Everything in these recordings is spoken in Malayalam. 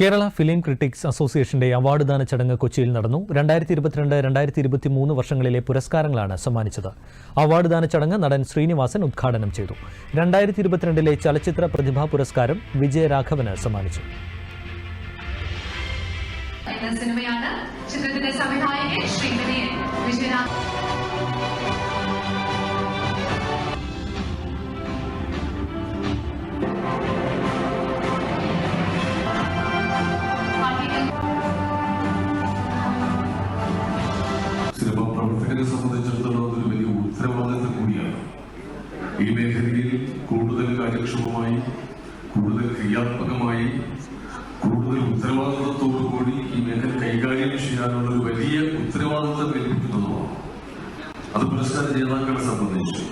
കേരള ഫിലിം ക്രിട്ടിക്സ് അസോസിയേഷന്റെ അവാർഡ് ദാന ചടങ്ങ് കൊച്ചിയിൽ നടന്നു. 2022-2023 വർഷങ്ങളിലെ പുരസ്കാരങ്ങളാണ് സമ്മാനിച്ചത്. അവാർഡ് ദാന ചടങ്ങ് നടൻ ശ്രീനിവാസൻ ഉദ്ഘാടനം ചെയ്തു. 2022 ചലച്ചിത്ര പ്രതിഭാ പുരസ്കാരം വിജയരാഘവന് സമ്മാനിച്ചു. സിനിമ പ്രവർത്തകരെ സംബന്ധിച്ചിടത്തോളം അതൊരു വലിയ ഉത്തരവാദിത്തം കൂടിയാണ്. ഈ മേഖലയിൽ കൂടുതൽ കാര്യക്ഷമമായി, കൂടുതൽ ക്രിയാത്മകമായി, കൂടുതൽ ഉത്തരവാദിത്തത്തോടുകൂടി ഈ മേഖല കൈകാര്യം ചെയ്യാനുള്ള ഒരു വലിയ ഉത്തരവാദിത്തം ഏൽപ്പിക്കുന്നതുമാണ്. അത് പുരസ്കാര ജേതാക്കളെ സംബന്ധിച്ചും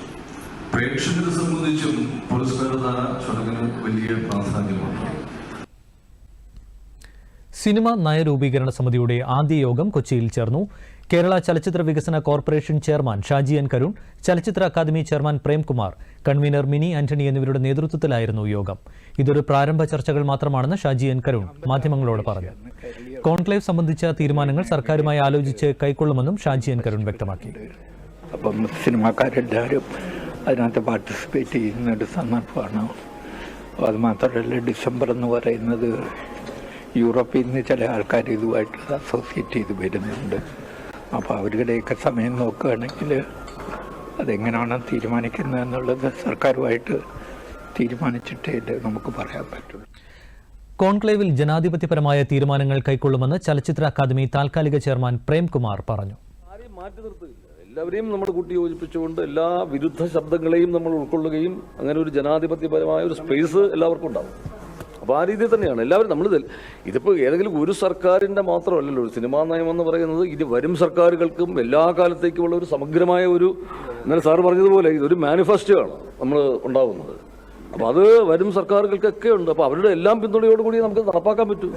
പ്രേക്ഷകരെ സംബന്ധിച്ചും പുരസ്കാരദാന ചടങ്ങിന് വലിയ പ്രാധാന്യമാണ്. സിനിമ നയരൂപീകരണ സമിതിയുടെ ആദ്യ യോഗം കൊച്ചിയിൽ ചേർന്നു. കേരള ചലച്ചിത്ര വികസന corporation chairman Shaji N Karun, ചലച്ചിത്ര academy chairman Premkumar, convener Mini Antony എന്നിവരുടെ നേതൃത്വത്തിലായിരുന്നു യോഗം. ഇതൊരു പ്രാരംഭ ചർച്ചകൾ മാത്രമാണെന്ന് ഷാജി എൻ കരുൺ മാധ്യമങ്ങളോട് പറഞ്ഞു. കോൺക്ലേവ് സംബന്ധിച്ച തീരുമാനങ്ങൾ സർക്കാരുമായി ആലോചിച്ച് കൈക്കൊള്ളുമെന്നും ഷാജി എൻ കരുൺ വ്യക്തമാക്കി. അപ്പം സിനിമാക്കാരെല്ലാവരും അതിനകത്ത് പാർട്ടിസിപ്പേറ്റ് ചെയ്യുന്നൊരു സന്ദർഭമാണ്. അതുമാത്രമല്ല, ഡിസംബർ എന്ന് പറയുന്നത് യൂറോപ്പിൽ നിന്ന് ചില ആൾക്കാർ ഇതുമായിട്ട് അസോസിയേറ്റ് ചെയ്ത് വരുന്നുണ്ട്. അപ്പോൾ അവരുടെയൊക്കെ സമയം നോക്കുകയാണെങ്കിൽ അതെങ്ങനെയാണ് തീരുമാനിക്കുന്നത് എന്നുള്ളത് സർക്കാരുമായിട്ട് തീരുമാനിച്ചിട്ടേ നമുക്ക് പറയാൻ പറ്റുള്ളൂ. കോൺക്ലേവിൽ ജനാധിപത്യപരമായ തീരുമാനങ്ങൾ കൈക്കൊള്ളുമെന്ന് ചലച്ചിത്ര അക്കാദമി താൽക്കാലിക ചെയർമാൻ പ്രേംകുമാർ പറഞ്ഞു. മാറ്റി നിർത്തുകയില്ല, എല്ലാവരെയും നമ്മൾ കൂട്ടിയോജിപ്പിച്ചുകൊണ്ട് എല്ലാ വിരുദ്ധ ശബ്ദങ്ങളെയും നമ്മൾ ഉൾക്കൊള്ളുകയും അങ്ങനെ ഒരു ജനാധിപത്യപരമായ ഒരു സ്പേസ് എല്ലാവർക്കും ഉണ്ടാവും. അപ്പോൾ ആ രീതിയിൽ തന്നെയാണ് എല്ലാവരും നമ്മൾ ഇതിപ്പോൾ ഏതെങ്കിലും ഒരു സർക്കാരിൻ്റെ മാത്രമല്ലല്ലോ ഒരു സിനിമാ നയം എന്ന് പറയുന്നത്. ഇനി വരും സർക്കാരുകൾക്കും എല്ലാ കാലത്തേക്കുമുള്ള ഒരു സമഗ്രമായ ഒരു, ഇന്നലെ സാറ് പറഞ്ഞതുപോലെ ഇതൊരു മാനിഫെസ്റ്റോ ആണ് നമ്മൾ ഉണ്ടാവുന്നത്. അപ്പോൾ അത് വരും സർക്കാരുകൾക്കൊക്കെ ഉണ്ട്. അപ്പോൾ അവരുടെ എല്ലാം പിന്തുണയോടുകൂടി നമുക്ക് നടപ്പാക്കാൻ പറ്റും.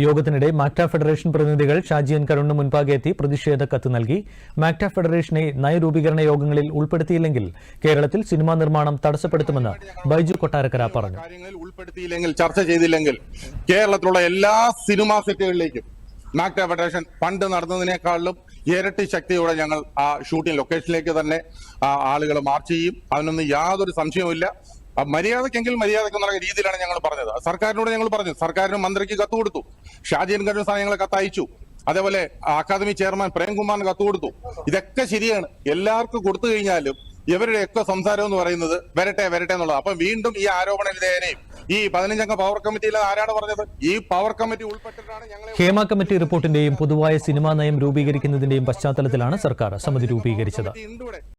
യോഗത്തിനിടെ മാക്ട ഫെഡറേഷൻ പ്രതിനിധികൾ ഷാജി എൻ കരുണിന് മുൻപാകെ എത്തി പ്രതിഷേധ കത്ത് നൽകി. മാക്ട ഫെഡറേഷനെ നയരൂപീകരണ യോഗങ്ങളിൽ ഉൾപ്പെടുത്തിയില്ലെങ്കിൽ കേരളത്തിൽ സിനിമാ നിർമ്മാണം തടസ്സപ്പെടുത്തുമെന്ന് ബൈജു കൊട്ടാരക്കര പറഞ്ഞു. ഉൾപ്പെടുത്തിയില്ലെങ്കിൽ, ചർച്ച ചെയ്തില്ലെങ്കിൽ കേരളത്തിലുള്ള എല്ലാ സിനിമാ സെറ്റുകളിലേക്കും മാക്ട ഫെഡറേഷൻ പണ്ട് നടന്നതിനേക്കാളും ഇരട്ടി ശക്തിയോടെ ഞങ്ങൾ ആ ഷൂട്ടിംഗ് ലൊക്കേഷനിലേക്ക് തന്നെ ആളുകൾ മാർച്ച് ചെയ്യും. അതിനൊന്നും യാതൊരു സംശയവുമില്ല. മര്യാദക്കെങ്കിൽ മര്യാദക്ക് എന്നുള്ള രീതിയിലാണ് ഞങ്ങൾ പറഞ്ഞത്. സർക്കാരിനോട് ഞങ്ങൾ പറഞ്ഞു, സർക്കാരിന് മന്ത്രിക്ക് കത്ത് കൊടുത്തു, ഷാജി എൻ കരുൺ സാർ ഞങ്ങളെ കത്തയച്ചു, അതേപോലെ അക്കാദമി ചെയർമാൻ പ്രേംകുമാറിന് കത്ത് കൊടുത്തു. ഇതൊക്കെ ശരിയാണ്. എല്ലാവർക്കും കൊടുത്തു കഴിഞ്ഞാലും ഇവരുടെയൊക്കെ സംസാരം എന്ന് പറയുന്നത് വരട്ടെ വരട്ടെ എന്നുള്ളത്. അപ്പൊ വീണ്ടും ഈ ആരോപണ വിധേയനെയും ഈ 15-അംഗ പവർ കമ്മിറ്റിയിൽ ആരാണ് പറഞ്ഞത്? ഈ പവർ കമ്മിറ്റി ഉൾപ്പെട്ടിട്ടാണ് ഞങ്ങൾ. ഹേമ കമ്മിറ്റി റിപ്പോർട്ടിന്റെയും പൊതുവായ സിനിമാ നയം രൂപീകരിക്കുന്നതിന്റെയും പശ്ചാത്തലത്തിലാണ് സർക്കാർ സമിതി രൂപീകരിച്ചത്.